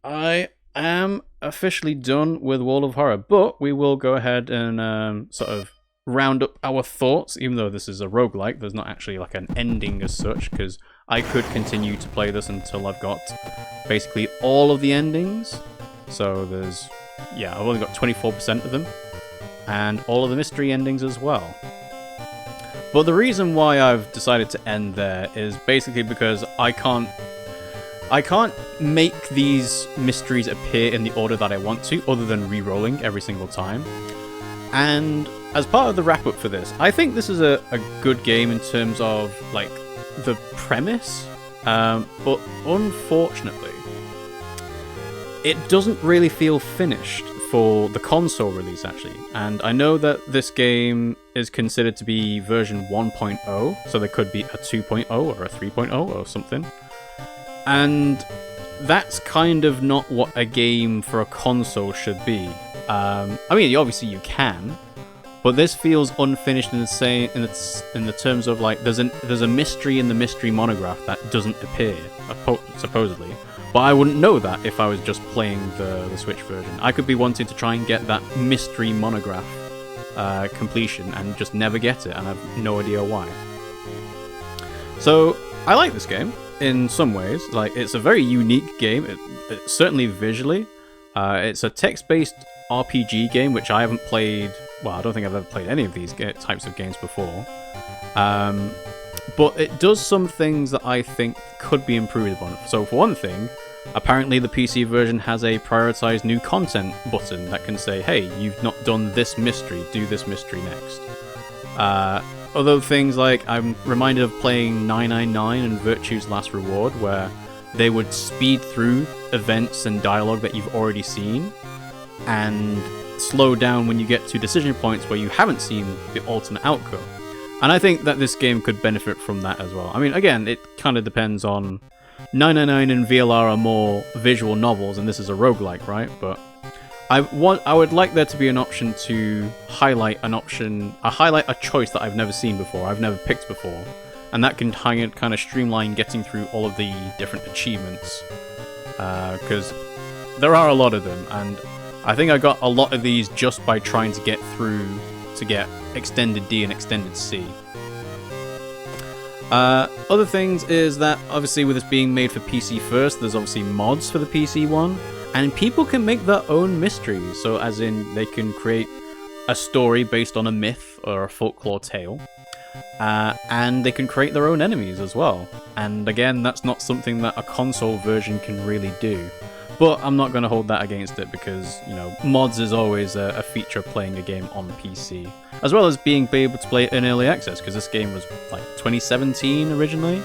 I am officially done with World of Horror, but we will go ahead and sort of round up our thoughts, even though this is a roguelike. There's not actually like an ending as such, because I could continue to play this until I've got basically all of the endings. So there's, yeah, I've only got 24% of them, and all of the mystery endings as well. But the reason why I've decided to end there is basically because I can't make these mysteries appear in the order that I want to, other than re-rolling every single time. And as part of the wrap-up for this, I think this is a good game in terms of, like, the premise, but unfortunately, it doesn't really feel finished for the console release, actually. And I know that this game is considered to be version 1.0, so there could be a 2.0 or a 3.0 or something. And that's kind of not what a game for a console should be. I mean, obviously you can, but this feels unfinished in the terms of, like, there's a mystery in the mystery monograph that doesn't appear, supposedly. But I wouldn't know that if I was just playing the Switch version. I could be wanting to try and get that mystery monograph completion and just never get it, and I have no idea why. So I like this game in some ways. Like, it's a very unique game. It certainly visually. It's a text-based RPG game, which I haven't played. Well, I don't think I've ever played any of these types of games before. But it does some things that I think could be improved upon. So for one thing, apparently the PC version has a prioritize new content button that can say, hey, you've not done this mystery, do this mystery next. Although things like, I'm reminded of playing 999 and Virtue's Last Reward, where they would speed through events and dialogue that you've already seen, and slow down when you get to decision points where you haven't seen the alternate outcome. And I think that this game could benefit from that as well. I mean, again, it kind of depends on... 999 and VLR are more visual novels, and this is a roguelike, right? But I would like there to be an option to highlight a choice that I've never seen before, I've never picked before. And that can kind of streamline getting through all of the different achievements. Because there are a lot of them, and I think I got a lot of these just by trying to get through to get Extended D and Extended C. Other things is that, obviously, with this being made for PC first, there's obviously mods for the PC one, and people can make their own mysteries. So, as in, they can create a story based on a myth or a folklore tale, and they can create their own enemies as well. And again, that's not something that a console version can really do. But I'm not going to hold that against it because, you know, mods is always a feature of playing a game on PC. As well as being able to play it in early access, because this game was like 2017 originally,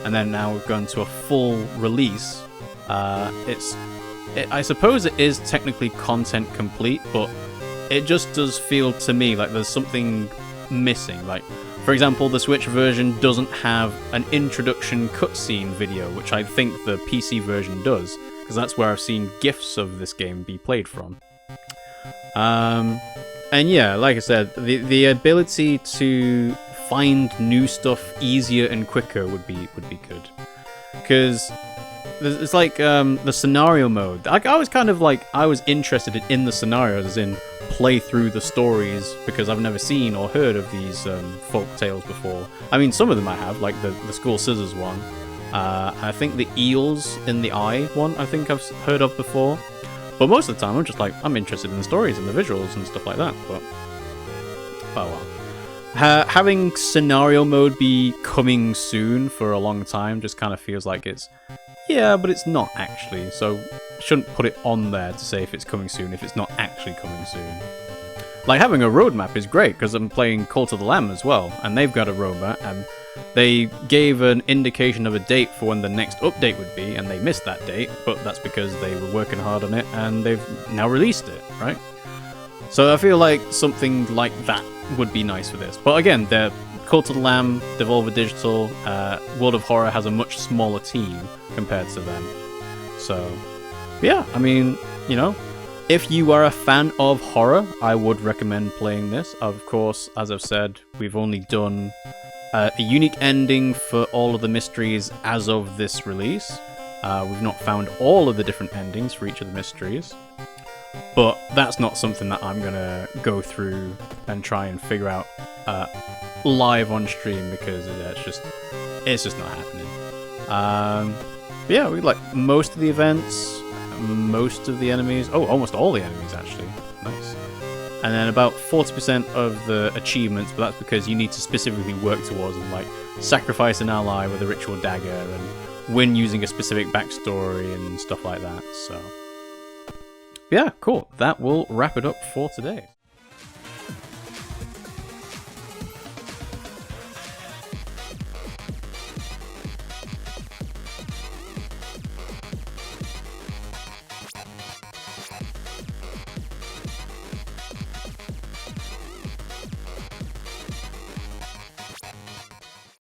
and then now we've gone to a full release. I suppose it is technically content complete, but it just does feel to me like there's something missing. Like, for example, the Switch version doesn't have an introduction cutscene video, which I think the PC version does, because that's where I've seen GIFs of this game be played from. And yeah, like I said, the ability to find new stuff easier and quicker would be good. Because it's like the scenario mode. I was kind of like, I was interested in the scenarios, as in play through the stories, because I've never seen or heard of these folk tales before. I mean, some of them I have, like the School Scissors one. I think the eels in the eye one, I think I've heard of before. But most of the time, I'm just like, I'm interested in the stories and the visuals and stuff like that. But oh well. Having scenario mode be coming soon for a long time just kind of feels like it's, yeah, but it's not actually. So shouldn't put it on there to say if it's coming soon, if it's not actually coming soon. Like, having a roadmap is great, because I'm playing Cult of the Lamb as well, and they've got a roadmap, and they gave an indication of a date for when the next update would be, and they missed that date, but that's because they were working hard on it, and they've now released it, right? So I feel like something like that would be nice for this. But again, they're Cult of the Lamb, Devolver Digital, World of Horror has a much smaller team compared to them. So, yeah, I mean, you know, if you are a fan of horror, I would recommend playing this. Of course, as I've said, we've only done a unique ending for all of the mysteries as of this release. We've not found all of the different endings for each of the mysteries, but that's not something that I'm gonna go through and try and figure out live on stream, because it's just not happening. But yeah, we like most of the events, most of the enemies. Oh, almost all the enemies actually. Nice. And then about 40% of the achievements, but that's because you need to specifically work towards them, like sacrifice an ally with a ritual dagger and win using a specific backstory and stuff like that. So yeah, cool. That will wrap it up for today.